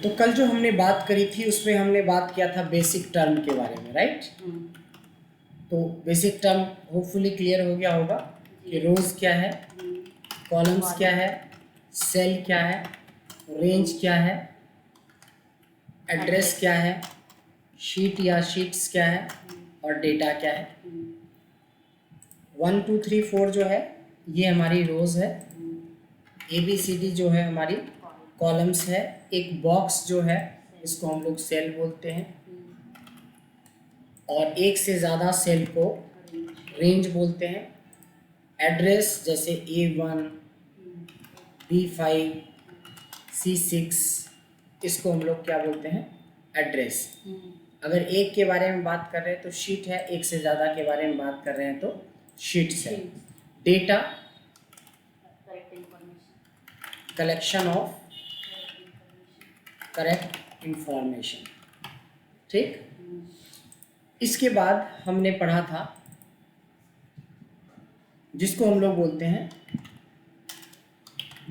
तो कल जो हमने बात करी थी उसमें हमने बात किया था बेसिक टर्म के बारे में, राइट? तो बेसिक टर्म होपफुली क्लियर हो गया होगा कि रोज क्या है, कॉलम्स क्या है, सेल क्या है, रेंज क्या है, एड्रेस क्या है, शीट या शीट्स क्या है और डेटा क्या है। 1 2 3 4 जो है ये हमारी रोज है, ABCD जो है हमारी कॉलम्स है, एक बॉक्स जो है इसको हम लोग सेल बोलते हैं और एक से ज़्यादा सेल को रेंज बोलते हैं। एड्रेस जैसे A1 B5 C6 इसको हम लोग क्या बोलते हैं, एड्रेस। अगर एक के बारे में बात कर रहे हैं तो शीट है, एक से ज़्यादा के बारे में बात कर रहे हैं तो शीट्स है। Data collection of correct information, ठीक। इसके बाद हमने पढ़ा था जिसको हम लोग बोलते हैं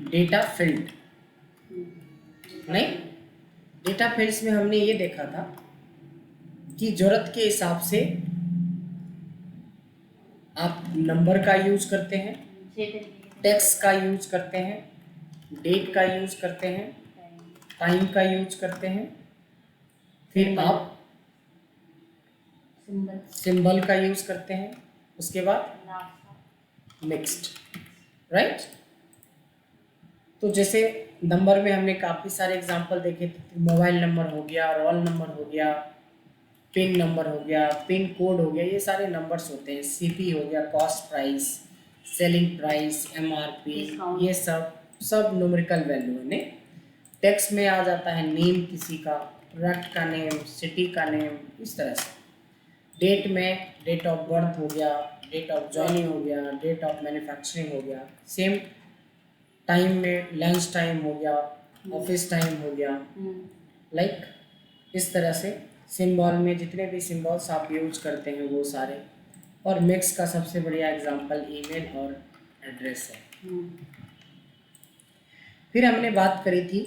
डेटा फील्ड। नहीं, डेटा फील्ड्स में हमने ये देखा था कि ज़रूरत के हिसाब से आप नंबर का यूज करते हैं, टेक्स्ट का यूज करते हैं, डेट का यूज करते हैं, टाइम का यूज करते हैं, फिर आप सिंबल का यूज करते हैं, उसके बाद नेक्स्ट, राइट। तो जैसे नंबर में हमने काफ़ी सारे एग्जांपल देखे, मोबाइल नंबर हो गया, रोल नंबर हो गया, पिन नंबर हो गया, पिन कोड हो गया, ये सारे नंबर्स होते हैं। CP हो गया, cost price, selling price, MRP, ये सब न्यूमेरिकल वैल्यू है। टेक्स्ट में आ जाता है नेम किसी का, प्रोडक्ट का नेम, सिटी का नेम, इस तरह से। डेट में डेट ऑफ बर्थ हो गया, डेट ऑफ जॉइनिंग हो गया, डेट ऑफ मैन्युफैक्चरिंग हो गया। सेम टाइम में लंच टाइम हो गया, ऑफिस टाइम हो गया, लाइक इस तरह से। सिंबल में जितने भी सिंबल्स आप यूज करते हैं वो सारे। और मिक्स का सबसे बढ़िया एग्जांपल ईमेल और एड्रेस है। फिर हमने बात करी थी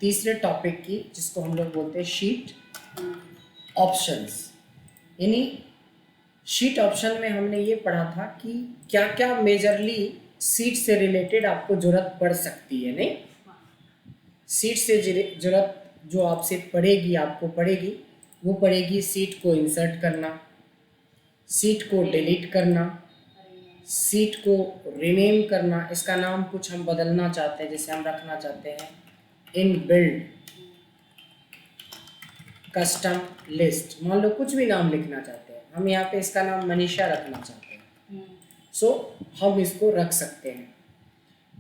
तीसरे टॉपिक की जिसको हम लोग बोलते हैं शीट ऑप्शंस। यानी शीट ऑप्शन में हमने ये पढ़ा था कि क्या क्या मेजरली सीट से रिलेटेड आपको जरूरत पड़ सकती है। नहीं, सीट से जरूरत जो आपसे पड़ेगी, आपको पड़ेगी, वो पड़ेगी सीट को इंसर्ट करना, सीट को डिलीट करना, सीट को रीनेम करना। इसका नाम कुछ हम बदलना चाहते हैं, जैसे हम रखना चाहते हैं इन बिल्ड कस्टम लिस्ट, मान लो कुछ भी नाम लिखना चाहते हैं हम, यहाँ पे इसका नाम मनीषा रखना चाहते हैं, सो हम इसको रख सकते हैं।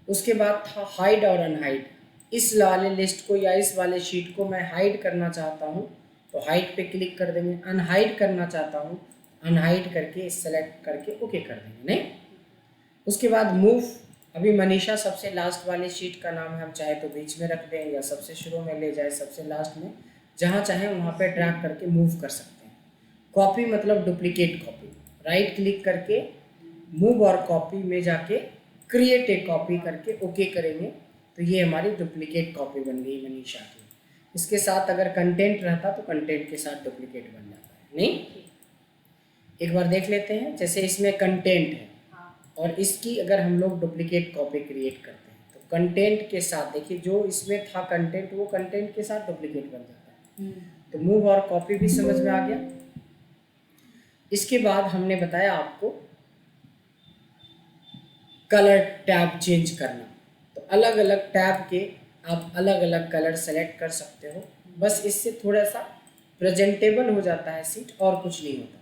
उसके बाद था हाइड और अनहाइड। इस वाले लिस्ट को या इस वाले शीट को मैं हाइड करना चाहता हूँ तो हाइड पे क्लिक कर देंगे, अनहाइड करना चाहता हूँ अनहाइड करके सेलेक्ट करके ओके कर देंगे। नहीं, उसके बाद मूव। अभी मनीषा सबसे लास्ट वाले शीट का नाम है, हम चाहे तो बीच में रख दें या सबसे शुरू में ले जाए, सबसे लास्ट में, जहाँ चाहे वहाँ पे ड्रैग करके मूव कर सकते हैं। कॉपी मतलब डुप्लीकेट कॉपी, राइट क्लिक करके मूव और कॉपी में जाके क्रिएट ए कॉपी करके ओके करेंगे तो ये हमारी डुप्लीकेट कॉपी बन गई मनीषा की। इसके साथ अगर कंटेंट रहता तो कंटेंट के साथ डुप्लीकेट बन जाता है। नहीं, एक बार देख लेते हैं। जैसे इसमें कंटेंट है और इसकी अगर हम लोग डुप्लीकेट कॉपी क्रिएट करते हैं तो कंटेंट के साथ, देखिए जो इसमें था कंटेंट वो कंटेंट के साथ डुप्लीकेट बन जाता है। तो मूव और कॉपी भी समझ में आ गया। इसके बाद हमने बताया आपको कलर टैब चेंज करना। तो अलग अलग टैब के आप अलग अलग कलर सेलेक्ट कर सकते हो, बस इससे थोड़ा सा प्रेजेंटेबल हो जाता है सीट, और कुछ नहीं होता,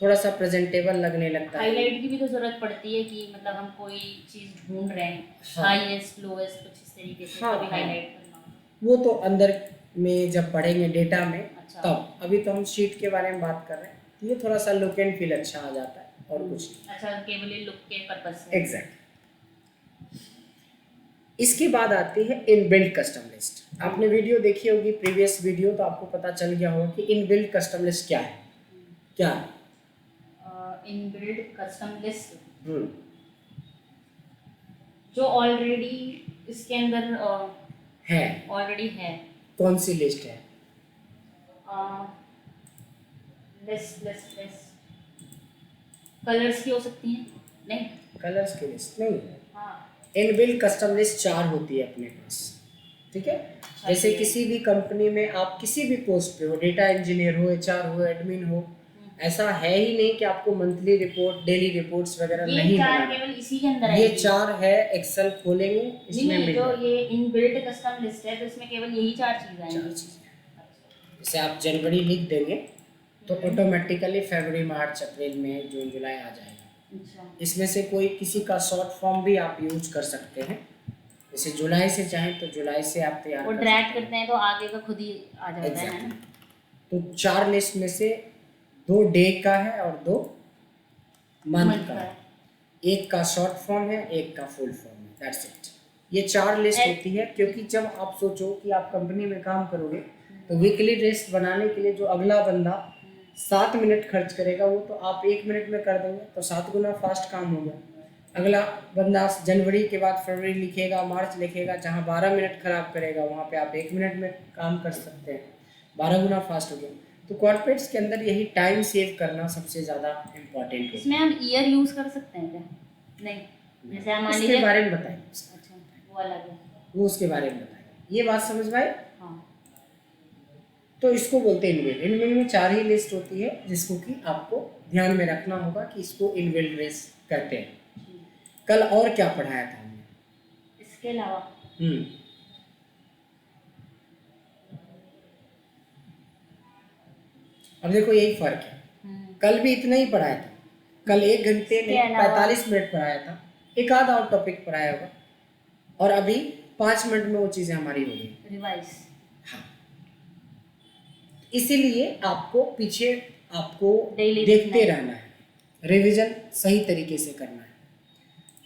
थोड़ा सा प्रेजेंटेबल लगने लगता है। हाईलाइट की भी तो जरूरत पड़ती है कि मतलब हम कोई चीज ढूंढ रहे हैं, हाईएस्ट लोएस्ट कुछ इस तरीके से कभी हाईलाइट करना, वो तो अंदर में जब पढ़ेंगे डेटा में तब। अभी तो हम शीट के बारे में बात कर रहे हैं, तो ये थोड़ा सा लुक एंड फील अच्छा आ जाता है और कुछ नहीं। अच्छा, केवल लुक के पर्पज से। एग्जैक्ट। इसके बाद आती है इनबिल्ट कस्टम लिस्ट। आपने वीडियो देखी होगी, प्रीवियस वीडियो, तो आपको पता चल गया होगा कि इनबिल्ट कस्टम लिस्ट क्या है। क्या है इनबिल्ट कस्टम लिस्ट? जो ऑलरेडी इसके अंदर है, ऑलरेडी है, कौन सी लिस्ट है? लिस्ट लिस्ट लिस्ट कलर्स की हो सकती है? नहीं। कलर्स की लिस्ट नहीं। हाँ। इनबिल्ट कस्टम लिस्ट 4 होती है अपने पास, ठीक है। जैसे ये- किसी भी कंपनी में आप किसी भी पोस्ट पे हो, डेटा इंजीनियर हो, एचआर हो, एडमिन हो, ऐसा है ही नहीं कि आपको मंथली रिपोर्ट, डेली रिपोर्ट्स वगैरह ये नहीं 4 बनाना। केवल इसी के अंदर ये आएगी? 4 है, एक्सेल खोलेंगे इसमें नहीं, मिल जो जाएगा। ये इनबिल्ट कस्टम लिस्ट है तो इसमें केवल यही 4 चीजें 4 आएंगी। चीज़ें, जैसे आप जनवरी लिख देंगे तो ऑटोमेटिकली फरवरी, मार्च, अप्रैल, मई, जून, जुलाई आ जाएगा। अच्छा। इसमें से कोई किसी का शॉर्ट फॉर्म भी आप यूज कर सकते हैं। जैसे जुलाई से चाहें तो जुलाई से आप तैयार वो कर ड्रैग सकते हैं। करते हैं तो आगे का खुद ही आ जाता है ना। Exactly. तो 4 लिस्ट में से 2 डे का है और 2 मंथ का है। एक का शॉर्ट फॉर्म है, एक का फुल फॉर्म है, दैट्स इट। ये 4 लिस्ट होती है क्योंकि जब आप सोचो कि आप कंपनी में काम करोगे तो वीकली लिस्ट बनाने के लिए जो अगला बंदा 7 मिनट खर्च करेगा वो तो आप 1 मिनट में कर देंगे, तो 7 गुना फास्ट काम हो गया। अगला बंदा जनवरी के बाद फरवरी लिखेगा, मार्च लिखेगा, जहाँ 12 मिनट खराब करेगा वहाँ पे आप 1 मिनट में काम कर सकते हैं, 12 गुना फास्ट हो गया। तो कॉर्पोरेट्स के अंदर यही टाइम सेव करना सबसे ज़्यादा इम्पोर्टेंट है। इसमें हम ईयर यूज कर सकते हैं क्या? नहीं, जैसे हम मान इसके लीजिए। बारे में बताएं। अच्छा, वो अलग है। वो उसके बारे में बताएं। ये बात समझ में आई? हाँ। तो इसको बोलते हैं इनबिल्ड। इनबिल्ड में 4 ही लिस्ट होती है जिसको कि आपको ध्यान में रखना होगा कि इसको इनबिल्ड लिस्ट कहते हैं। कल और क्या पढ़ाया था हमने इसके अलावा? अब देखो यही फर्क है। कल भी इतना ही पढ़ाया था, कल 1 घंटे में 45 मिनट पढ़ाया था, एक आधा और टॉपिक पढ़ाया होगा, और अभी 5 मिनट में वो चीज़ें हमारी हो गई रिवाइज। हाँ, इसीलिए आपको पीछे आपको Daily देखते रहना है, रिवीजन सही तरीके से करना है।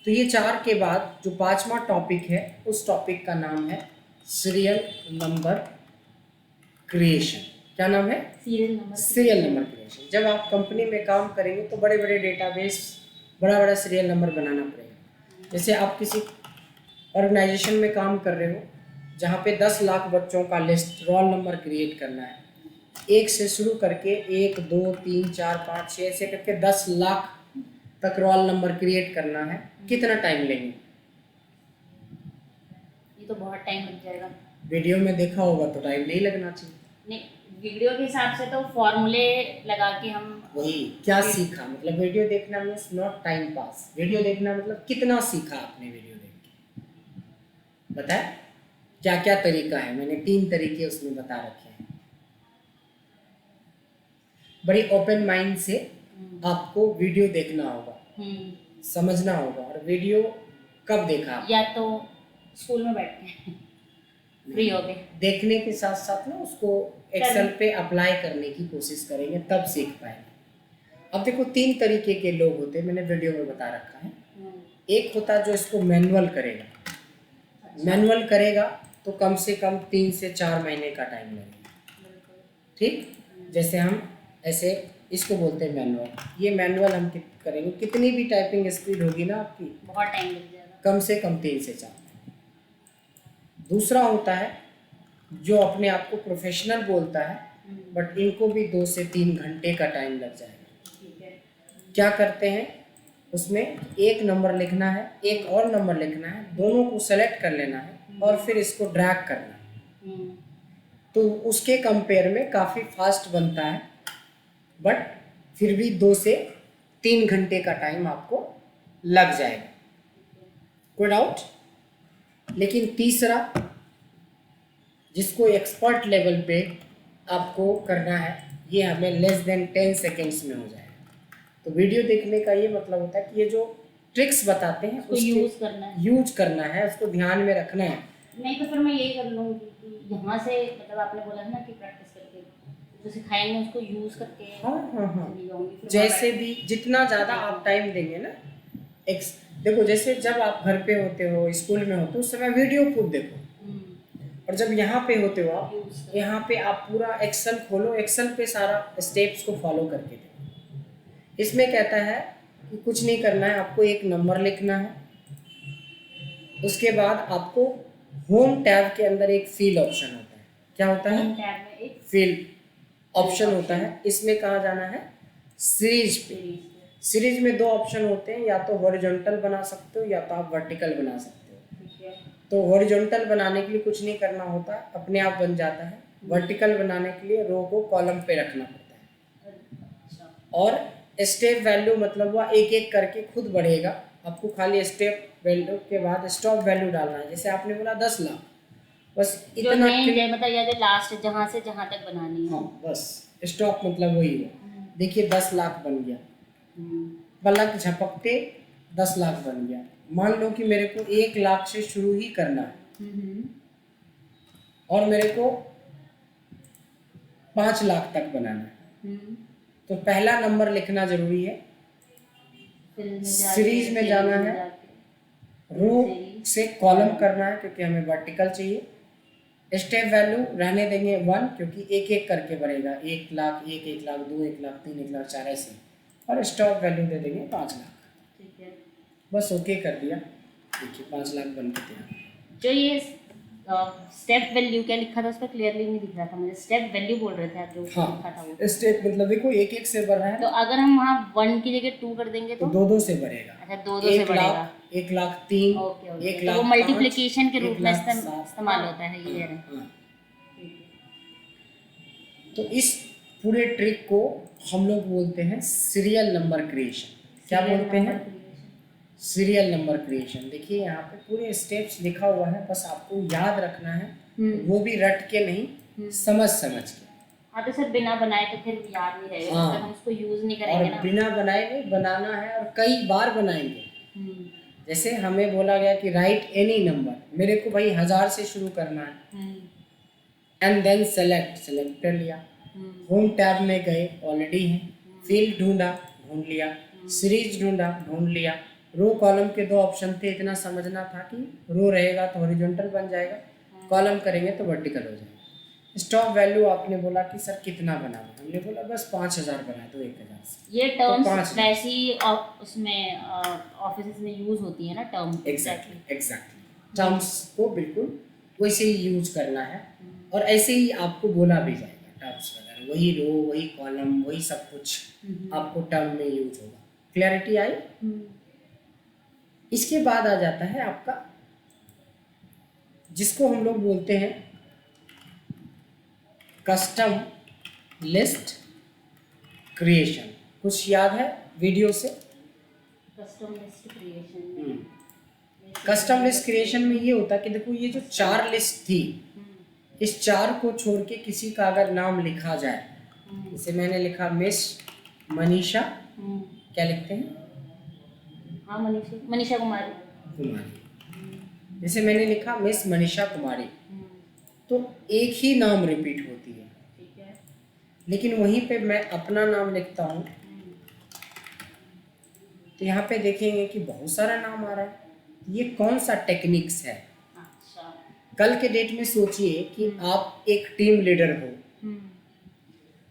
तो ये 4 के बाद जो 5वां टॉपिक है उस टॉपिक का नाम है सीरियल नंबर क्रिएशन। क्या नाम है? Serial number creation. जब आप कंपनी में काम करेंगे तो बड़े बड़े डेटाबेस, बड़ा बड़ा सीरियल नंबर बनाना पड़ेगा। जैसे आप किसी ऑर्गेनाइजेशन में काम कर रहे हो जहाँ पे 10 लाख बच्चों का लिस्ट, रोल नंबर क्रिएट करना है, 1 से शुरू करके 1, 2, 3, 4, 5, 6 ऐसे करके 10 लाख तक रोल नंबर क्रिएट करना है, कितना टाइम लेंगे? ये तो बहुत टाइम लग जाएगा। वीडियो में देखा होगा तो टाइम नहीं लगना चाहिए। नहीं, वीडियो के हिसाब से तो फॉर्मूले लगा के हम वही क्या सीखा, मतलब वीडियो देखना means not time pass. Video देखना मतलब कितना सीखा आपने वीडियो देख के। बताए क्या क्या तरीका है? मैंने 3 तरीके उसमें बता रखे हैं। बड़ी ओपन माइंड से आपको वीडियो देखना होगा, समझना होगा। और वीडियो कब देखा? या तो स्कूल में बैठ के फ्री हो गए, देखने के साथ साथ ना उसको एक्सेल पे अप्लाई करने की कोशिश करेंगे, तब सीख पाएंगे। अब देखो 3 तरीके के लोग होते हैं, मैंने वीडियो में बता रखा है। एक होता है जो इसको मैनुअल करेगा। मैनुअल करेगा तो कम से कम 3 से 4 महीने का टाइम लगेगा, ठीक। जैसे हम ऐसे इसको बोलते हैं मैनुअल। ये मैनुअल हम करेंगे, कितनी भी टाइपिंग स्पीड होगी ना आपकी, बहुत टाइम लग जाएगा, कम से कम 3 से 4। दूसरा होता है जो अपने आप को प्रोफेशनल बोलता है, बट इनको भी 2 से 3 घंटे का टाइम लग जाएगा। ठीक है। क्या करते हैं उसमें, एक नंबर लिखना है, एक और नंबर लिखना है, दोनों को सेलेक्ट कर लेना है और फिर इसको ड्रैग करना है। तो उसके कंपेयर में काफ़ी फास्ट बनता है, बट फिर भी 2 से 3 घंटे का टाइम आपको लग जाएगा, कोई डाउट। लेकिन तीसरा जिसको एक्सपर्ट लेवल पे आपको करना है, ये हमें लेस देन 10 सेकेंड्स में हो जाएगा। तो वीडियो देखने का ये मतलब होता है कि ये जो ट्रिक्स बताते हैं उसको यूज करना है, उसको ध्यान में रखना है। नहीं तो फिर मैं यही कर लूँगी कि यहाँ से, मतलब आपने बोला ना कि प्रैक्टिस करके जो सिखाएंगे उसको यूज करके। हाँ। जैसे भी जितना ज़्यादा आप टाइम देंगे ना, देखो जैसे जब आप घर पे होते हो, स्कूल में होते हो, उस समय वीडियो खूब देखो, और जब यहाँ पे होते हो आप, यहाँ पे आप पूरा एक्सेल खोलो, एक्सेल पे सारा स्टेप्स को फॉलो करके देखो। इसमें कहता है कि कुछ नहीं करना है, आपको एक नंबर लिखना है, उसके बाद आपको होम टैब के अंदर एक फील ऑप्शन होता है। क्या होता है, होम टैब में एक फील्ड ऑप्शन होता है, इसमें कहाँ जाना है, सीरीज पे। सीरीज में दो ऑप्शन होते हैं, या तो हॉरिजॉन्टल बना सकते हो या तो आप वर्टिकल बना सकते हो। ठीक है। तो हॉरिजॉन्टल बनाने के लिए कुछ नहीं करना होता, अपने आप बन जाता है। वर्टिकल बनाने के लिए रो को कॉलम पे रखना पड़ता है। अच्छा। और स्टेप वैल्यू मतलब वह एक एक करके खुद बढ़ेगा, आपको खाली स्टेप वैल्यू के बाद स्टॉप वैल्यू डालना है। जैसे आपने बोला 10 लाख, बस जो इतना मेन मतलब या जो लास्ट जहाँ से जहाँ तक बनानी है। हाँ, बस स्टॉप मतलब वही है। देखिए 10 लाख बन गया, पलक झपकते 10 लाख बन गया। मान लो कि मेरे को 1 लाख से शुरू ही करना है और मेरे को 5 लाख तक बनाना है, तो पहला नंबर लिखना जरूरी है। सीरीज में जाना है, रो से कॉलम करना है क्योंकि हमें वर्टिकल चाहिए। स्टेप वैल्यू रहने देंगे 1 क्योंकि एक एक करके बढ़ेगा, 1 लाख, 1 लाख 2, 1 लाख 3, 1 लाख 4 ऐसे। और स्टॉप वैल्यू दे देंगे 5 लाख। ठीक है। बस ओके कर दिया, देखिए 5 लाख बन के तैयार। जो ये स्टेप वैल्यू क्या लिखा था उस पर क्लियरली नहीं दिख रहा था मुझे, स्टेप वैल्यू बोल रहे थे आप जो लिखा था वो। स्टेप मतलब देखो एक एक से बढ़ रहा है, तो अगर हम वहाँ 1 की जगह 2 कर देंगे तो 2 2 से बढ़ेगा। अच्छा 2 2 से बढ़ेगा। 1 लाख 3, ओके ओके, 1 तो लाख वो 5, मल्टीप्लिकेशन के रूप 1 में लाख 7। इस्तेमाल होता है ये। हाँ। तो इस पूरे ट्रिक को हम लोग बोलते हैं सीरियल नंबर क्रिएशन। क्या बोलते हैं, सीरियल नंबर क्रिएशन। देखिए यहाँ पे पूरे स्टेप्स लिखा हुआ है, बस आपको याद रखना है, वो भी रट के नहीं, समझ समझ के। हाँ तो सर बिना बनाए तो फिर याद नहीं रहेगा, हाँ, हम उसको यूज नहीं करेंगे और ना। बिना बनाए नहीं, बनाना है और कई बार बनाएंगे। जैसे हमें बोला गया कि राइट एनी नंबर, मेरे को भाई 1000 से शुरू करना है, एंड देन सेलेक्ट कर लिया। होम टैब में गए, ऑलरेडी है, फील्ड ढूंढा, ढूंढ लिया, सीरीज ढूंढा, ढूंढ लिया। रो कॉलम के 2 ऑप्शन थे, इतना समझना था कि रो रहेगा तो हॉरिजॉन्टल बन जाएगा, कॉलम करेंगे तो वर्टिकल हो जाएगा। स्टॉप वैल्यू आपने बोला कि सर कितना बनाना, हमने बोला बस 5000 बना दो 1000 से। ये टर्म्स तो वैसे ही उसमें ऑफिस में यूज होती है ना टर्म। एग्जैक्टली टर्म्स को बिल्कुल वैसे ही यूज करना है, और ऐसे ही आपको बोला भी जाएगा टर्म्स वगैरह, वही रो वही कॉलम वही सब कुछ आपको टर्म में यूज होगा। क्लैरिटी आई। इसके बाद आ जाता है आपका, जिसको हम लोग बोलते हैं कस्टम लिस्ट क्रिएशन। कुछ याद है वीडियो से? Custom list creation, custom list creation में ये होता है कि देखो ये जो 4 लिस्ट थी, इस 4 को छोड़ के किसी का अगर नाम लिखा जाए, जैसे मैंने लिखा मिस मनीषा, क्या लिखते हैं? हाँ मनीषा कुमारी। जैसे मैंने लिखा मिस मनीषा कुमारी, तो एक ही नाम रिपीट होती है, ठीक है। लेकिन वहीं पे मैं अपना नाम लिखता हूँ तो यहाँ पे देखेंगे कि बहुत सारा नाम आ रहा है। ये कौन सा टेक्निक्स है? अच्छा। कल के डेट में सोचिए कि आप एक टीम लीडर हो,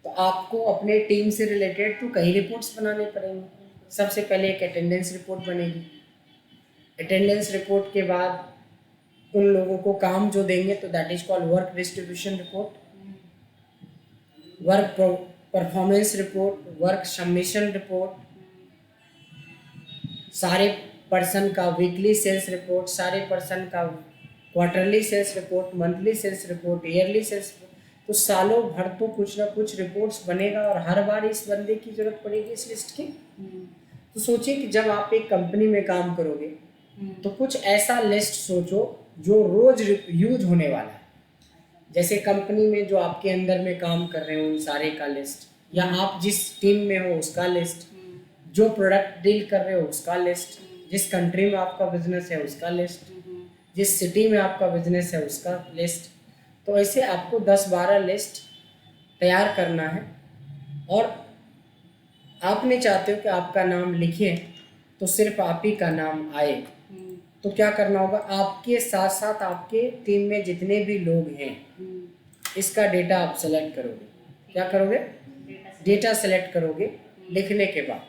तो आपको अपने टीम से रिलेटेड तो कई रिपोर्ट्स बनाने पड़ेंगे। सबसे पहले एक अटेंडेंस रिपोर्ट बनेगी, अटेंडेंस रिपोर्ट के बाद उन लोगों को काम जो देंगे तो that is called work distribution report, work performance report, work submission report, सारे पर्सन का वीकली सेल्स रिपोर्ट, सारे पर्सन का quarterly sales report, monthly sales report, yearly sales report. तो सालों भर तो कुछ ना कुछ रिपोर्ट्स बनेगा और हर बार इस बंदे की जरूरत पड़ेगी इस लिस्ट की। तो सोचिए कि जब आप एक कंपनी में काम करोगे तो कुछ ऐसा लिस्ट सोचो जो रोज यूज होने वाला है। जैसे कंपनी में जो आपके अंदर में काम कर रहे हो उन सारे का लिस्ट, या आप जिस टीम में हो उसका लिस्ट, जो प्रोडक्ट डील कर रहे हो उसका लिस्ट, जिस कंट्री में आपका बिजनेस है उसका लिस्ट, जिस सिटी में आपका बिजनेस है उसका लिस्ट। तो ऐसे आपको 10-12 लिस्ट तैयार करना है, और आपने चाहते हो कि आपका नाम लिखें तो सिर्फ आप ही का नाम आए, तो क्या करना होगा, आपके साथ साथ आपके टीम में जितने भी लोग हैं इसका डेटा आप सेलेक्ट करोगे। क्या करोगे? डेटा सेलेक्ट करोगे। लिखने के बाद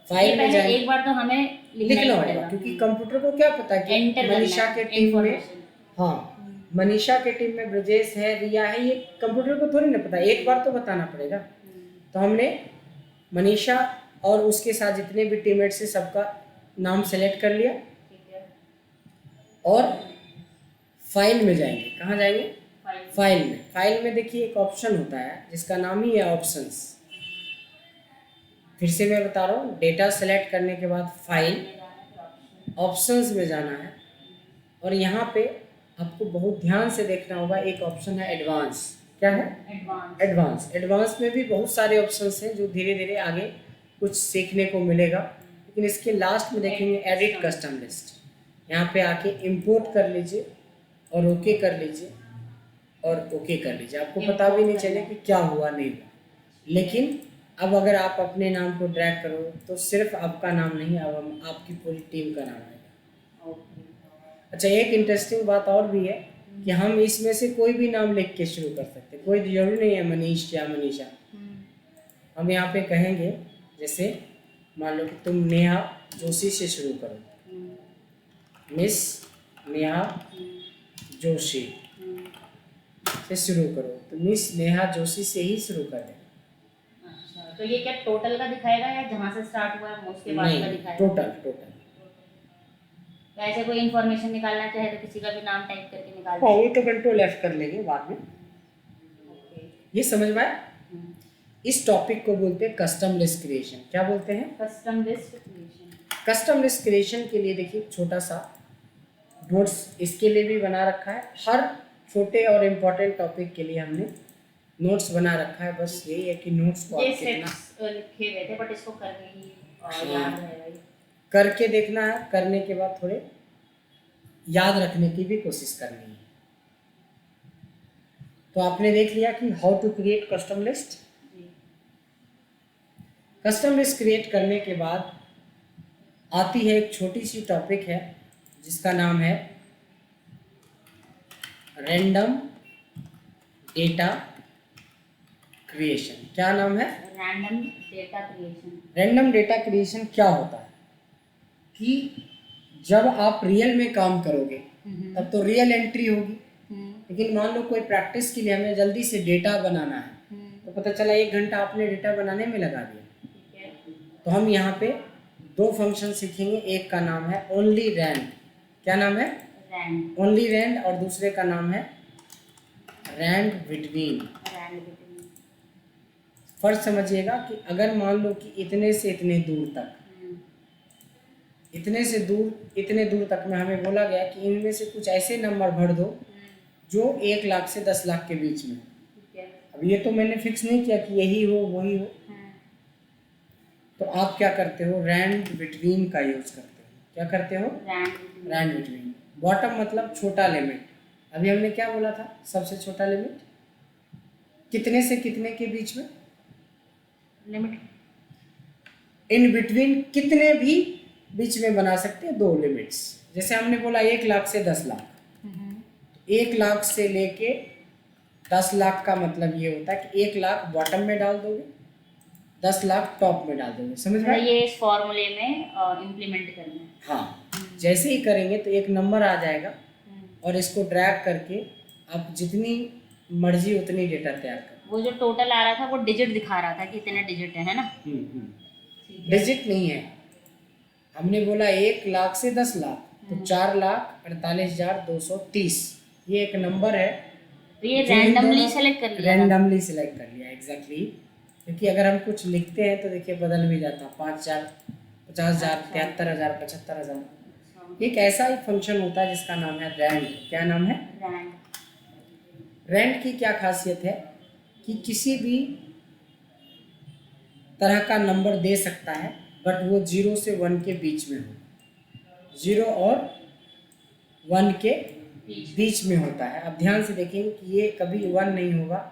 फाइल में जाएंगे, एक बार तो हमें लिखना होगा, क्योंकि कंप्यूटर को क्या पता कि मनीषा के टीम में, हाँ मनीषा के टीम में ब्रजेश है, रिया है, ये कंप्यूटर को थोड़ी ना पता है, एक बार तो बताना पड़ेगा। तो हमने मनीषा और उसके साथ जितने भी टीममेट्स हैं सबका नाम सेलेक्ट कर लिया ठीक है। और फाइल में जाएंगे। कहाँ जाएंगे? फाइल फाइल में देखिए एक ऑप्शन होता है जिसका नाम ही है ऑप्शंस। फिर से मैं बता रहा हूँ, डेटा सेलेक्ट करने के बाद फाइल, ऑप्शंस में जाना है और यहाँ पे आपको बहुत ध्यान से देखना होगा, एक ऑप्शन है एडवांस। क्या है? एडवांस। एडवांस में भी बहुत सारे ऑप्शंस हैं जो धीरे धीरे आगे कुछ सीखने को मिलेगा, लेकिन इसके लास्ट में देखेंगे एडिट कस्टम लिस्ट। यहाँ पे आके इंपोर्ट कर लीजिए और ओके कर लीजिए और ओके कर लीजिए। आपको पता भी नहीं चले कि क्या हुआ नहीं हुआ, लेकिन अब अगर आप अपने नाम को ड्रैग करो तो सिर्फ आपका नाम नहीं, अब हम आपकी पूरी टीम का नाम आएगा। अच्छा, एक इंटरेस्टिंग बात और भी है कि हम इसमें से कोई भी नाम लिख के शुरू कर सकते हैं, कोई जरूरी नहीं है मनीष या मनीषा। हम यहाँ पे कहेंगे, जैसे मान लो कि तुम नेहा जोशी से शुरू करो, मिस नेहा जोशी से शुरू करो, तो मिस नेहा जोशी से ही शुरू करें। अच्छा, तो ये क्या टोटल का दिखाएगा या जहाँ से स्टार्ट हुआ है उसके बाद का दिखाएगा? टोटल। तो ऐसे कोई इन्फॉर्मेशन निकालना चाहे तो किसी का भी नाम टाइप करके निकाल हाँ, वो तो कंट्रोल F कर लेंगे बाद में। ये समझ में आया? इस टॉपिक को बोलते हैं कस्टम लिस्ट क्रिएशन। क्या बोलते हैं? Custom list creation. Custom list creation के लिए देखिए छोटा सा नोट्स इसके लिए भी बना रखा है। हर छोटे और इम्पोर्टेंट टॉपिक के लिए हमने नोट्स बना रखा है। बस यही है कि नोट्स को ये आप कितना लिखे हुए थे, बट इसको करके ही याद रहेगा। करके देखना है, करने के बाद थोड़े याद रखने की भी कोशिश करनी है। तो आपने देख लिया कि how to create custom list. Custom list create करने के बाद आती है एक छोटी सी टॉपिक है जिसका नाम है रैंडम डेटा क्रिएशन। क्या नाम है? Random data creation. Random data creation क्या होता है कि जब आप रियल में काम करोगे तब तो रियल एंट्री होगी, लेकिन मान लो कोई प्रैक्टिस के लिए हमें जल्दी से डेटा बनाना है, तो पता चला 1 घंटा आपने डेटा बनाने में लगा दिया। तो हम यहाँ पे 2 फंक्शन सीखेंगे। एक का नाम है ओनली रैंड। क्या नाम है? Only rand. और दूसरे का नाम है रैंड बिटवीन। फर्क समझिएगा कि अगर मान लो कि इतने से इतने दूर तक, इतने दूर तक में हमें बोला गया कि इनमें से कुछ ऐसे नंबर भर दो जो 1 लाख से 10 लाख के बीच में। अब ये तो मैंने फिक्स नहीं किया कि यही हो वही हो, तो आप क्या करते हो? रैंड बिटवीन का यूज करते हो। क्या करते हो? Rand between. बॉटम मतलब छोटा लिमिट। अभी हमने क्या बोला था? सबसे छोटा लिमिट कितने से कितने के बीच में? लिमिट इन बिटवीन कितने भी बीच में बना सकते हैं 2 लिमिट्स। जैसे हमने बोला 1 लाख से 10 लाख, 1 लाख से लेके 10 लाख का मतलब ये होता है कि 1 लाख बॉटम में डाल दोगे, 10 लाख टॉप में डाल दोगे। समझ में? ये इस फॉर्मूले में इम्प्लीमेंट करना है। हाँ, जैसे ही करेंगे तो एक नंबर आ जाएगा और इसको ड्रैग करके आप जितनी मर्जी उतनी डेटा तैयार करो। वो जो टोटल आ रहा था वो डिजिट दिखा रहा था कि इतने डिजिट है ना? डिजिट नहीं है, हमने बोला 1 लाख से 10 लाख, तो 4,48,230 ये एक नंबर है। तो ये रैंडमली सेलेक्ट कर लिया? रैंडमली सेलेक्ट कर लिया, एग्जैक्टली। क्योंकि अगर हम कुछ लिखते हैं तो देखिए बदल भी जाता, 5,000, 50,000, 73,000, 75,000। एक ऐसा ही फंक्शन होता है जिसका नाम है रैंड। क्या नाम है? रैंड की क्या खासियत है कि किसी भी तरह का नंबर दे सकता है, बट वो 0 से 1 के बीच में हो। 0 और 1 के बीच में होता है। अब ध्यान से देखेंगे कि ये कभी 1 नहीं होगा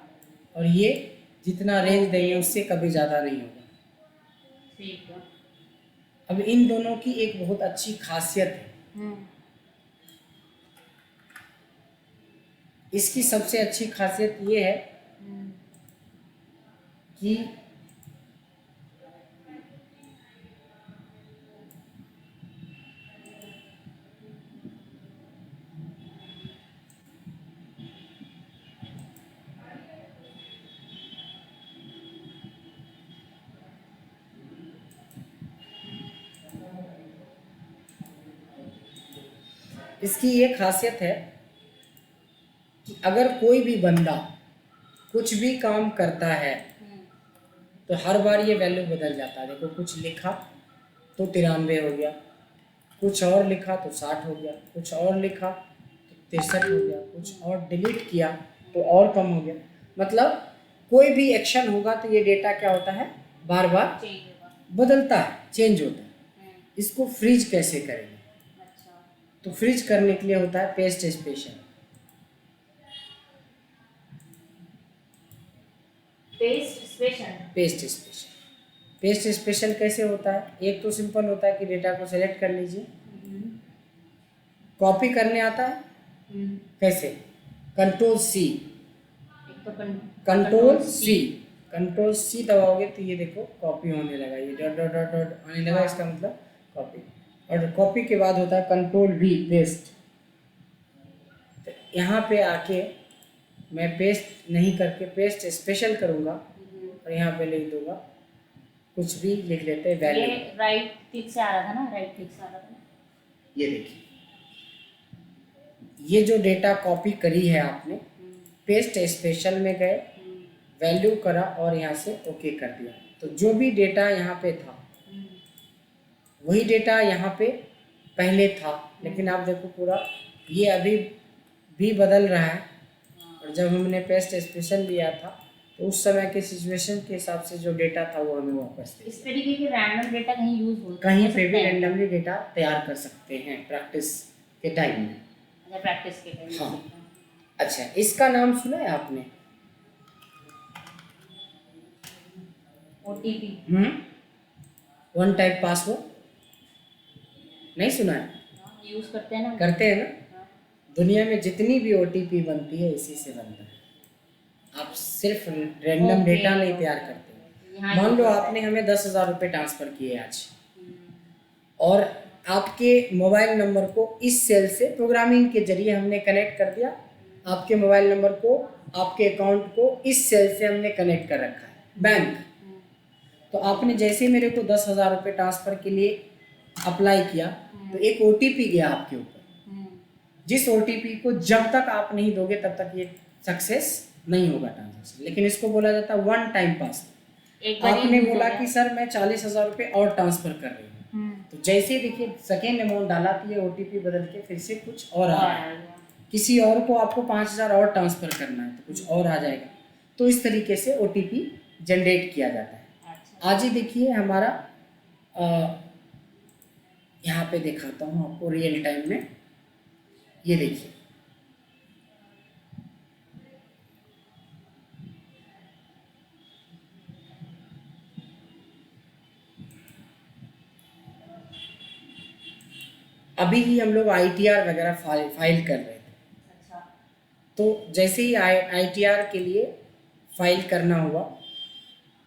और ये जितना रेंज देंगे उससे कभी ज़्यादा नहीं होगा। ठीक है। अब इन दोनों की एक बहुत अच्छी खासियत है। इसकी सबसे अच्छी खासियत ये है कि इसकी ये खासियत है कि अगर कोई भी बंदा कुछ भी काम करता है तो हर बार ये वैल्यू बदल जाता है। देखो कुछ लिखा तो 93 हो गया, कुछ और लिखा तो 60 हो गया, कुछ और लिखा तो 63 हो गया, कुछ और डिलीट किया तो और कम हो गया। मतलब कोई भी एक्शन होगा तो ये डेटा क्या होता है, बार बार चेंज होगा। बदलता है, चेंज होता है। इसको फ्रीज कैसे करेंगे? अच्छा, तो फ्रीज करने के लिए होता है paste special. Paste special. Paste special, paste special कैसे होता है? एक तो सिंपल होता है कि डेटा को सेलेक्ट कर लीजिए, कॉपी करने आता है कैसे? कंट्रोल सी, एक तो कंट्रोल सी दबाओगे तो ये देखो कॉपी होने लगा, ये डॉट डॉट डॉट डॉट आने लगा, इसका मतलब कॉपी। और कॉपी के बाद होता है कंट्रोल वी, पेस्ट। तो यहाँ पे आके मैं पेस्ट नहीं करके पेस्ट स्पेशल करूँगा और यहाँ पे लिख दूंगा, कुछ भी लिख लेते हैं, वैल्यू। ये राइट क्लिक से आ रहा था ना, राइट क्लिक से आ रहा था ना। ये देखिए, ये जो डेटा कॉपी करी है आपने, पेस्ट स्पेशल में गए, वैल्यू करा और यहाँ से ओके कर दिया, तो जो भी डेटा यहाँ पे था वही डेटा यहाँ पे पहले था। लेकिन आप देखो पूरा ये अभी भी बदल रहा है, और जब हमने पेस्ट स्पेशल लिया था तो उस समय के सिचुएशन के हिसाब से जो डेटा था वो हमें वापस दे। इस तरीके के रैंडम डेटा कहीं यूज हो कहीं पे भी सकता है? रैंडमली डेटा तैयार कर सकते हैं प्रैक्टिस के टाइम में। अच्छा, प्रैक्टिस के टाइम। हाँ। अच्छा, इसका नाम सुना है आपने? ओटीपी। वन टाइम पासवर्ड नहीं सुना है? यूज करते हैं ना। करते हैं ना। हाँ। दुनिया में जितनी भी ओटीपी बनती है इसी से बनता है। आप सिर्फ रैंडम डेटा नहीं तैयार करते। मान लो आपने हमें 10,000 रुपये ट्रांसफ़र किए आज, और आपके मोबाइल नंबर को इस सेल से प्रोग्रामिंग के जरिए हमने कनेक्ट कर दिया। आपके मोबाइल नंबर को, आपके अकाउंट को इस सेल से हमने कनेक्ट कर रखा है, बैंक। तो आपने जैसे ही मेरे को 10,000 रुपये ट्रांसफ़र के लिए अप्लाई किया तो एक ओटीपी गया आपके ऊपर, जिस ओटीपी को जब तक आप नहीं दोगे तब तक ये सक्सेस नहीं होगा ट्रांजेक्शन। लेकिन इसको बोला जाता है वन टाइम पासवर्ड। आपने बोला कि सर मैं 40,000 रुपये और ट्रांसफ़र कर रही हूँ, तो जैसे ही देखिए सेकेंड अमाउंट डाला तो ये ओटीपी बदल के फिर से कुछ और आ रहा है। किसी और को आपको 5,000 और ट्रांसफ़र करना है तो कुछ और आ जाएगा। तो इस तरीके से ओटीपी जनरेट किया जाता है। आज ही देखिए हमारा यहाँ पे दिखाता हूँ आपको रियल टाइम में। ये देखिए, अभी ही हम लोग आईटीआर वगैरह फाइल कर रहे थे। अच्छा। तो जैसे ही आईटीआर के लिए फाइल करना हुआ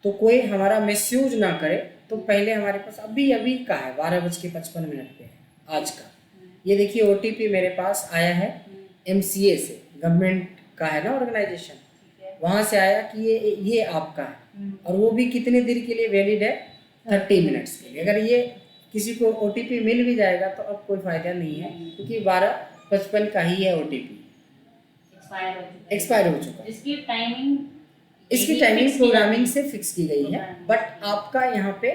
तो कोई हमारा मिसयूज ना करे, तो पहले हमारे पास अभी का है 12:55 पे है आज का। ये देखिए ओटीपी मेरे पास आया है एमसीए से, गवर्नमेंट का है ना ऑर्गेनाइजेशन, वहाँ से आया कि ये आपका है, और वो भी कितने देर के लिए वैलिड है? 30 मिनट्स के लिए। अगर ये किसी को ओटीपी मिल भी जाएगा तो अब कोई फ़ायदा नहीं है, क्योंकि 12:55 का ही है ओटीपी, एक्सपायर हो चुका है। इसकी टाइमिंग प्रोग्रामिंग से फिक्स की गई है, बट आपका यहाँ पे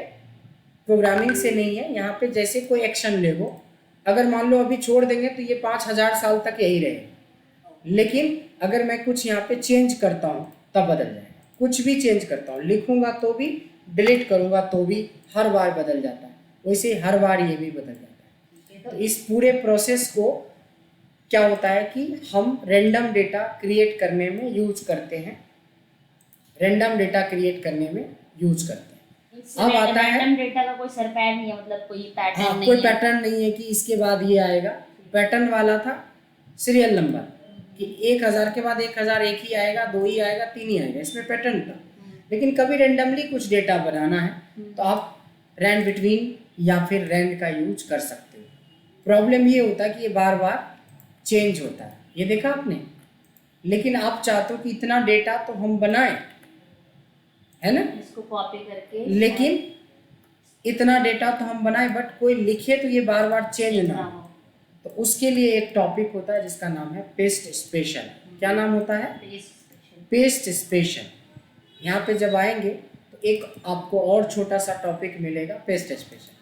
प्रोग्रामिंग से नहीं है। यहाँ पे जैसे कोई एक्शन ले वो, अगर मान लो अभी छोड़ देंगे तो ये 5,000 साल तक यही रहेगा। लेकिन अगर मैं कुछ यहाँ पे चेंज करता हूँ तब बदल जाएगा। कुछ भी चेंज करता हूँ, लिखूंगा तो भी, डिलीट करूँगा तो भी, हर बार बदल जाता है। वैसे हर बार ये भी बदल जाता है। तो इस पूरे प्रोसेस को क्या होता है कि हम रैंडम डेटा क्रिएट करने में यूज करते हैं, रैंडम डेटा क्रिएट करने में यूज करते हैं। अब आता है रैंडम डेटा का कोई सर पैर नहीं है, मतलब कोई पैटर्न हाँ, नहीं कोई है। पैटर्न नहीं है कि इसके बाद ये आएगा। पैटर्न वाला था सीरियल नंबर कि 1,000 के बाद 1,000 एक ही आएगा, 2 ही आएगा, 3 ही आएगा, इसमें पैटर्न था। लेकिन कभी रैंडमली कुछ डेटा बनाना है तो आप रैंड बिटवीन या फिर रैंड का यूज कर सकते हो। प्रॉब्लम ये होता है कि ये बार बार चेंज होता है, ये देखा आपने। लेकिन आप चाहते हो कि इतना डेटा तो हम बनाएं, है ना, इसको कॉपी करके, लेकिन इतना डेटा तो हम बनाएं बट कोई लिखे तो ये बार बार चेंज ना हो। तो उसके लिए एक टॉपिक होता है जिसका नाम है पेस्ट स्पेशल। क्या नाम होता है? Paste special. यहाँ पे जब आएंगे तो एक आपको और छोटा सा टॉपिक मिलेगा पेस्ट स्पेशल।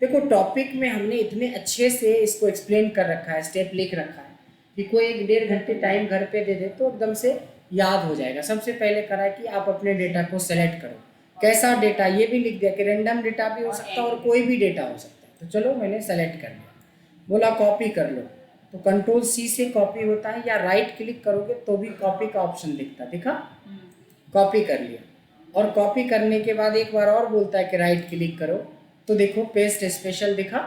देखो टॉपिक में हमने इतने अच्छे से इसको एक्सप्लेन कर रखा है, स्टेप लिख रखा है कि कोई 1-1.5 घंटे टाइम घर पे दे दे तो एकदम से याद हो जाएगा। सबसे पहले करा है कि आप अपने डेटा को सेलेक्ट करो। कैसा डेटा, ये भी लिख दिया कि रैंडम डेटा भी हो सकता है और कोई भी डेटा हो सकता है। तो चलो मैंने सेलेक्ट कर लिया। बोला कॉपी कर लो, तो Ctrl+C से कॉपी होता है, या राइट क्लिक करोगे तो भी कॉपी का ऑप्शन दिखा। कॉपी कर लिया, और कॉपी करने के बाद एक बार और बोलता है कि राइट क्लिक करो, तो देखो पेस्ट स्पेशल दिखा।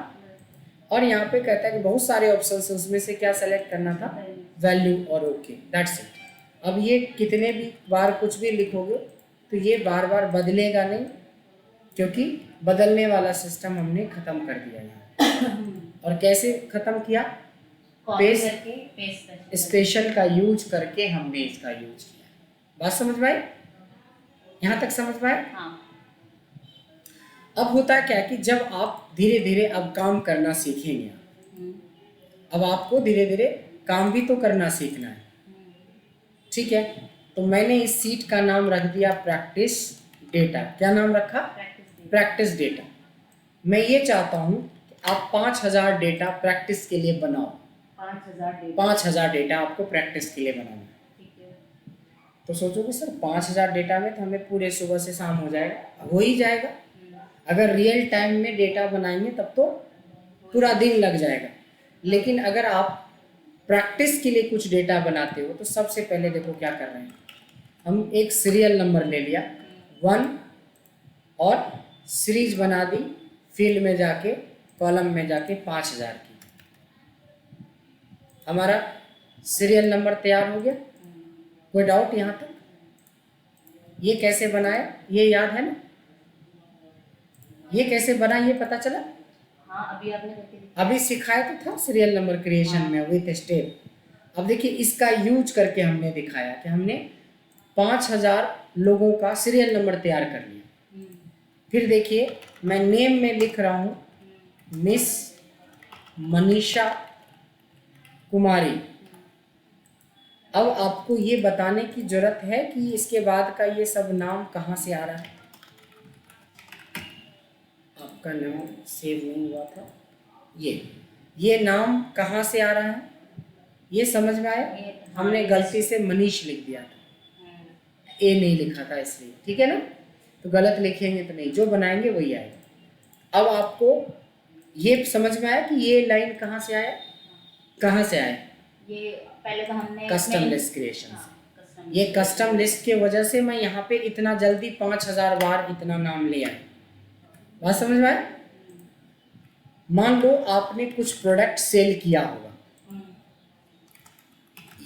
और यहाँ पे कहता है कि बहुत सारे ऑप्शन है, उसमें से क्या सेलेक्ट करना था? वैल्यू और ओके, दैट्स इट। अब ये कितने भी बार कुछ भी लिखोगे तो ये बार बार बदलेगा नहीं, क्योंकि बदलने वाला सिस्टम हमने ख़त्म कर दिया यहाँ। और कैसे ख़त्म किया? पेस्ट स्पेशल का यूज करके हमने इसका यूज किया। बात समझ में आई? यहाँ तक समझ में आए? हाँ। अब होता है क्या कि जब आप धीरे धीरे अब काम करना सीखेंगे, अब आपको धीरे धीरे काम भी तो करना सीखना है, ठीक है? तो मैंने इस सीट का नाम रख दिया प्रैक्टिस डेटा। क्या नाम रखा? Practice data. मैं ये चाहता हूँ कि आप 5000 डेटा प्रैक्टिस के लिए बनाओ। 5000 डेटा आपको प्रैक्टिस के लिए बनाना है। तो सोचोगे सर 5000 डेटा में तो हमें पूरे सुबह से शाम हो जाएगा। हो ही जाएगा। अगर रियल टाइम में डेटा बनाएंगे तब तो पूरा दिन लग जाएगा। लेकिन अगर आप प्रैक्टिस के लिए कुछ डेटा बनाते हो तो सबसे पहले देखो क्या कर रहे हैं हम। एक सीरियल नंबर ले लिया 1 और सीरीज बना दी, फील्ड में जाके कॉलम में जाके 5000 की, हमारा सीरियल नंबर तैयार हो गया। कोई डाउट यहाँ तक? ये कैसे बनाया ये याद है ना? ये कैसे बना ये पता चला? हाँ, अभी आपने करके अभी सिखाया तो था सीरियल नंबर क्रिएशन में विद स्टेप। अब देखिए इसका यूज करके हमने दिखाया कि हमने 5000 लोगों का सीरियल नंबर तैयार कर लिया। फिर देखिए मैं नेम में लिख रहा हूँ मिस मनीषा कुमारी। अब आपको ये बताने की जरूरत है कि इसके बाद का ये सब नाम कहाँ से आ रहा है। आपका नाम सेव नहीं हुआ था, ये नाम कहाँ से आ रहा है ये समझ में आया? हमने गलती से मनीष लिख दिया था, ए नहीं लिखा था इसलिए, ठीक है ना? तो गलत लिखेंगे तो नहीं, जो बनाएंगे वही आएगा। अब आपको ये समझ में आया कि ये लाइन कहाँ से आया? कहाँ से आया? ये पहले तो हमने कस्टम लिस्ट क्रिएशन से। ये कस्टम लिस्ट के वजह से मैं यहाँ पे इतना जल्दी 5000 बार इतना नाम ले आया। बात समझ में आया? मान लो आपने कुछ प्रोडक्ट सेल किया होगा,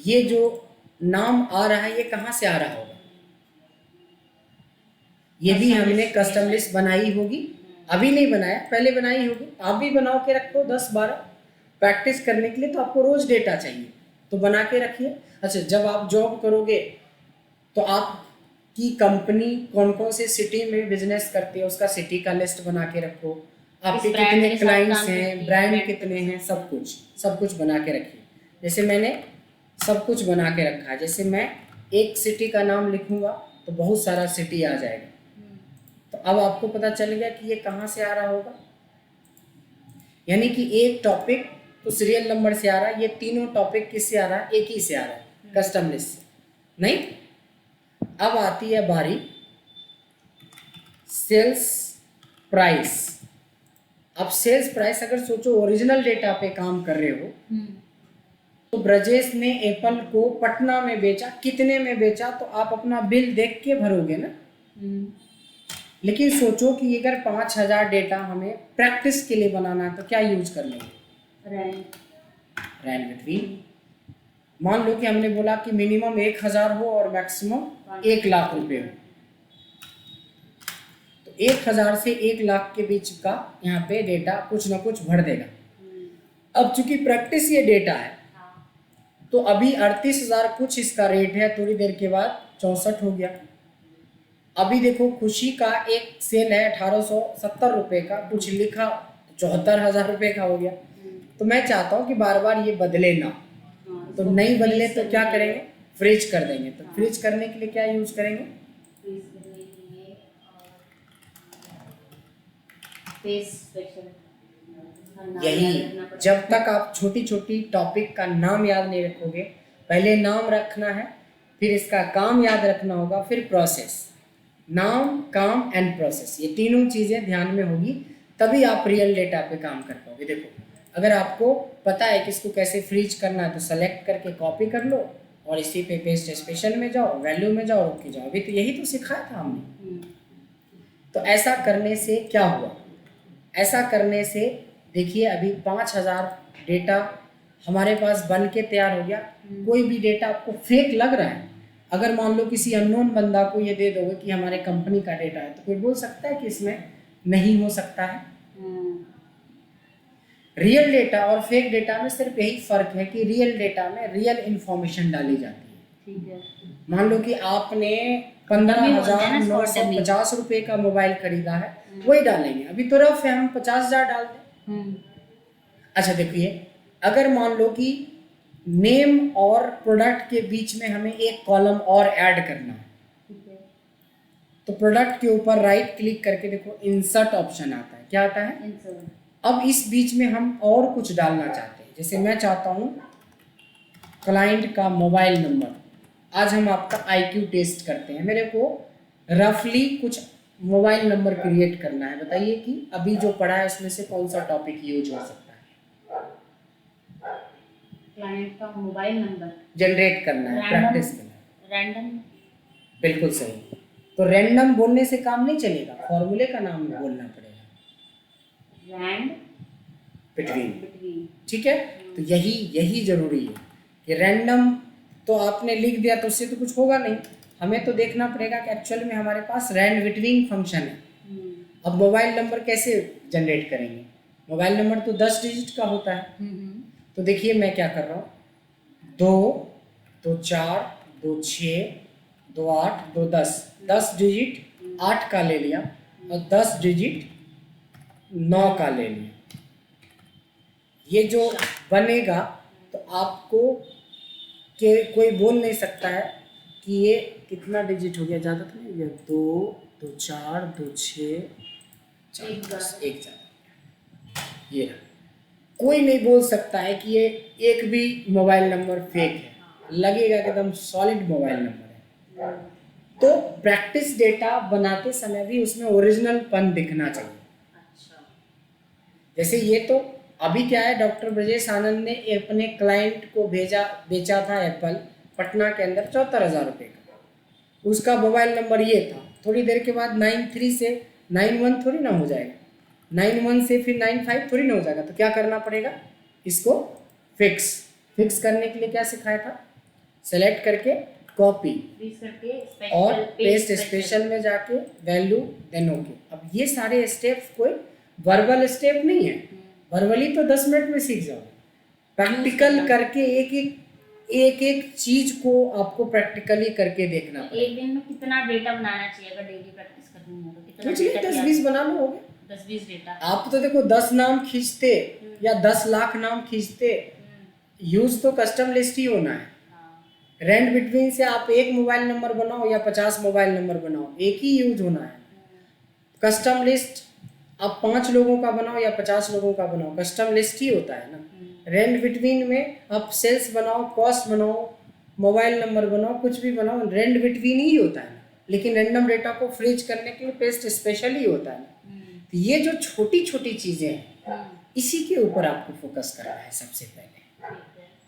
ये जो नाम आ रहा है ये कहाँ से आ रहा होगा? ये भी हमने कस्टम लिस्ट बनाई होगी। अभी नहीं बनाया, पहले बनाई होगी। आप भी बनाओ के रखो 10-12 प्रैक्टिस करने के लिए। तो आपको रोज डेटा चाहिए तो बना के रखिए। अच्छा, जब आप जॉब करोगे तो आपकी कंपनी कौन कौन से सिटी में बिजनेस करती है उसका सिटी का लिस्ट बना के रखो। आपके कितने क्लाइंट्स हैं, ब्रांड कितने हैं, सब कुछ बना के रखिए। जैसे मैंने सब कुछ बना के रखा है। जैसे मैं एक सिटी का नाम लिखूंगा तो बहुत सारा सिटी आ जाएगा। तो अब आपको पता चल गया कि ये कहाँ से आ रहा होगा। यानी कि एक टॉपिक तो सीरियल नंबर से आ रहा है, ये तीनों टॉपिक किससे आ रहा है? एक ही से आ रहा है, कस्टम लिस्ट से। नहीं, अब आती है बारी सेल्स प्राइस। अब सेल्स प्राइस अगर सोचो ओरिजिनल डेटा पे काम कर रहे हो तो ब्रजेश ने एप्पल को पटना में बेचा, कितने में बेचा तो आप अपना बिल देख के भरोगे ना। लेकिन सोचो कि अगर 5000 डेटा हमें प्रैक्टिस के लिए बनाना है तो क्या यूज कर लेंगे? Rand between. मान लो कि हमने बोला कि मिनिमम 1000 हो और मैक्सिमम 1 लाख रुपए हो, तो 1000 से 1 लाख के बीच का यहाँ पे डेटा कुछ ना कुछ भर देगा। अब चूंकि प्रैक्टिस ये डेटा है तो अभी 38000 कुछ इसका रेट है, थोड़ी देर के बाद 64 हो गया। अभी देखो खुशी का एक सेल है 1870 रुपये का, कुछ लिखा 74,000 रुपये का हो गया। तो मैं चाहता हूँ कि बार बार ये बदले ना, हाँ, तो इसको नहीं बदले freeze तो क्या करने के लिए- करेंगे, फ्रीज कर देंगे। तो हाँ। फ्रीज करने के लिए क्या यूज करेंगे, freeze करने के लिए पेस्ट स्पेशल यही जब तक आप छोटी छोटी टॉपिक का नाम याद नहीं रखोगे, पहले नाम रखना है, फिर इसका काम याद रखना होगा, फिर प्रोसेस, नाम काम एंड प्रोसेस, ये तीनों चीज़ें ध्यान में होगी, तभी आप रियल डेटा पे काम कर पाओगे। देखो अगर आपको पता है कि इसको कैसे फ्रीज करना है तो सेलेक्ट करके कॉपी कर लो और इसी पे पेस्ट स्पेशल में जाओ, वैल्यू में जाओ, रुक जाओ। अभी तो यही तो सिखाया था हमने। तो ऐसा करने से क्या हुआ, ऐसा करने से देखिए अभी 5000 डेटा हमारे पास बन के तैयार हो गया। कोई भी डेटा आपको फेक लग रहा है, अगर मान लो किसी अननोन बंदा को ये दे दोगे कि हमारे कंपनी का डेटा है, तो कोई बोल सकता है कि इसमें नहीं हो सकता है। रियल डेटा और फेक डेटा में सिर्फ यही फर्क है कि रियल डेटा में रियल इंफॉर्मेशन डाली जाती है। ठीक है। मान लो कि आपने 15,950 रुपए का मोबाइल खरीदा है, वही डालेंगे। अभी तो रफ है, हम 50,000 डालते हैं। अच्छा देखिए, अगर मान लो कि नेम और प्रोडक्ट के बीच में हमें एक कॉलम और ऐड करना है, तो प्रोडक्ट के ऊपर राइट क्लिक करके देखो इंसर्ट ऑप्शन आता है। क्या आता है, इंसर्ट। अब इस बीच में हम और कुछ डालना चाहते हैं, जैसे मैं चाहता हूँ क्लाइंट का मोबाइल नंबर। आज हम आपका IQ टेस्ट करते हैं, मेरे को रफली कुछ मोबाइल नंबर क्रिएट करना है। बताइए कि अभी जो पढ़ा है उसमें से कौन सा टॉपिक यूज हो सकता है। क्लाइंट का मोबाइल नंबर जनरेट करना है, प्रैक्टिस करना है। रैंडम, बिल्कुल सही। तो रैंडम बोलने से काम नहीं चलेगा, फॉर्मूले का नाम बोलना पड़ेगा, रैंड बिटवीन। ठीक है, तो यही जरूरी है कि रैंडम तो आपने लिख दिया तो उससे तो कुछ होगा नहीं, हमें तो देखना पड़ेगा कि एक्चुअल में हमारे पास रैंड बिटवीन फंक्शन है। अब मोबाइल नंबर कैसे जनरेट करेंगे, मोबाइल नंबर तो 10 डिजिट का होता है। तो देखिए मैं क्या कर रहा हूँ, 2 2 4 2 6 2 8 2 10, 10 डिजिट 8 का ले लिया और 10 डिजिट 9 का ले लिया। ये जो बनेगा तो आपको के कोई बोल नहीं सकता है कि ये कितना डिजिट हो गया, ज़्यादा तो नहीं, ये 2 2 4 2 6 4 10 एक ज़्यादा, ये रहा। कोई नहीं बोल सकता है कि ये एक भी मोबाइल नंबर फेक है, लगेगा एकदम सॉलिड मोबाइल नंबर है। तो प्रैक्टिस डेटा बनाते समय भी उसमें ओरिजिनलपन दिखना चाहिए। अच्छा, जैसे ये तो अभी क्या है, डॉक्टर ब्रजेश आनंद ने अपने क्लाइंट को बेचा था एप्पल पटना के अंदर 74,000 रुपये का, उसका मोबाइल नंबर ये था। थोड़ी देर के बाद 93 से 91 थोड़ी ना हो जाएगा, 91 से फिर 95 थोड़ी ना हो जाएगा। तो क्या करना पड़ेगा, इसको फिक्स करने के लिए क्या सिखाया था, सेलेक्ट करके कॉपी और पेस्ट स्पेशल में जाके वैल्यू देन ओके। अब ये सारे स्टेप्स कोई वर्बल स्टेप नहीं है, वर्बली तो 10 मिनट में सीख जाओ, प्रैक्टिकल करके एक एक चीज को आपको प्रैक्टिकली करके देखना पड़ेगा। एक दिन में कितना डेटा बनाना चाहिए अगर डेली प्रैक्टिस करनी है तो कितना कुछ नहीं, 10-20 बना लो, हो गया 10-20 डेटा। आप तो देखो 10 नाम खींचते या 10 लाख नाम खींचते, यूज तो कस्टम लिस्ट ही होना है। रैंड बिटवीन से आप एक मोबाइल नंबर बनाओ या 50 मोबाइल नंबर बनाओ, एक ही यूज होना है। कस्टम लिस्ट आप 5 लोगों का बनाओ या 50 लोगों का बनाओ, कस्टम लिस्ट ही होता है ना। रैंड बिटवीन में आप सेल्स बनाओ, कॉस्ट बनाओ, मोबाइल नंबर बनाओ, कुछ भी बनाओ, रैंड बिटवीन ही होता है ना। लेकिन रैंडम डेटा को फ्रीज करने के लिए पेस्ट स्पेशल ही होता है ना। तो ये जो छोटी छोटी चीज़ें हैं, इसी के ऊपर आपको फोकस करना है। सबसे पहले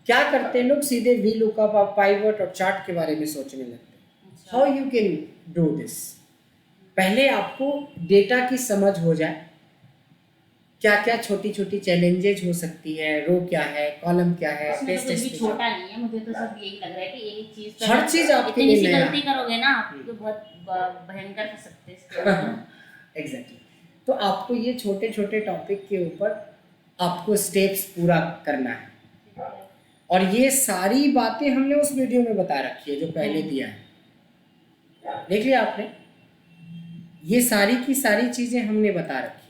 क्या करते हैं लोग, सीधे वी लुकअप, पाइवट और चार्ट के बारे में सोचने लगते हैं। How you can do this, पहले आपको डेटा की समझ हो जाए, क्या क्या छोटी छोटी चैलेंजेज हो सकती है, रो क्या है, कॉलम क्या है, पेस्ट स्पेशल छोटा नहीं है। मुझे तो सब यही लग रहा है कि एक चीज हर चीज आपके लिए नया है। गलती करोगे ना आप तो बहुत भयंकर कर सकते हैं। एग्जैक्टली। तो आपको ये छोटे छोटे टॉपिक के ऊपर आपको स्टेप्स पूरा करना है, और ये सारी बातें हमने उस वीडियो में बता रखी है जो पहले दिया है, देख लिया आपने। ये सारी की सारी चीजें हमने बता रखी।